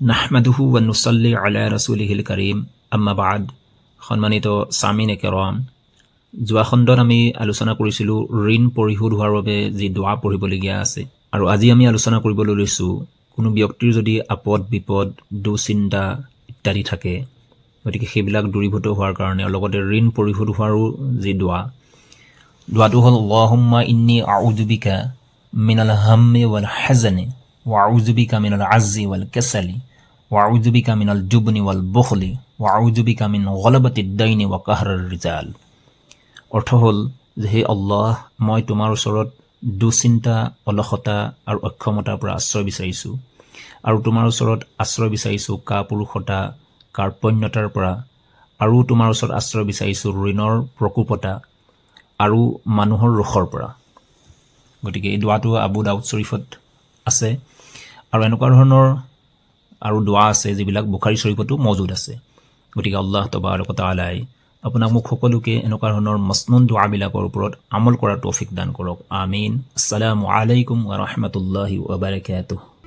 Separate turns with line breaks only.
নাহমাদুহু ওয়া নুসাল্লি আলা ৰাছুলিহিল কাৰীম আম্মা বা'দ। সন্মানিত সামিন কেৰাম, যোৱা খণ্ডত আমি আলোচনা কৰিছিলোঁ ঋণ পৰিশোধ হোৱাৰ বাবে যি দোৱা পঢ়িবলগীয়া আছে, আৰু আজি আমি আলোচনা কৰিবলৈ লৈছোঁ কোনো ব্যক্তিৰ যদি আপদ বিপদ দুশ্চিন্তা ইত্যাদি থাকে, গতিকে সেইবিলাক দূৰীভূত হোৱাৰ কাৰণে আৰু লগতে ঋণ পৰিশোধ হোৱাৰো যি দোৱাটো হ'ল আল্লাহুম্মা ইন্নী আউযু বিকা মিনাল হাম্মি ওয়াল হাজানি ওয়া আউযু বিকা মিনাল আজ্জি ওয়াল কাসালি ওয়া আউযু বিকা মিনাল জুবনি ওয়াল বুখলি ওয়া আউযু বিকা মিন গলাবাতিদ দাইনি ওয়া কাহৰিৰ ৰিজাল। অৰ্থ হ'ল যে হে আল্লাহ, মই তোমাৰ ওচৰত দুশ্চিন্তা, অলসতা আৰু অক্ষমতাৰ পৰা আশ্ৰয় বিচাৰিছোঁ, আৰু তোমাৰ ওচৰত আশ্ৰয় বিচাৰিছোঁ কাপুৰুষতা, কাৰ্পণ্যতাৰ পৰা, আৰু তোমাৰ ওচৰত আশ্ৰয় বিচাৰিছোঁ ঋণৰ প্ৰকোপতা আৰু মানুহৰ ৰোষৰ পৰা। গতিকে এই দোৱাটো আবু দাউদ শ্বৰীফত আছে, আৰু এনেকুৱা ধৰণৰ আৰু দোৱা আছে যিবিলাক বুখাৰী শ্বৰীফতো মজুদ আছে। গতিকে আল্লাহ তবাৰক ও তাআলাই আপোনাক মোক সকলোকে এনেকুৱা ধৰণৰ মসনুন দোৱাবিলাকৰ ওপৰত আমল কৰাৰ তৌফিক দান কৰক। আমিন। আসসালামু আলাইকুম ওয়া ৰাহমাতুল্লাহি ওয়া বাৰাকাতুহু।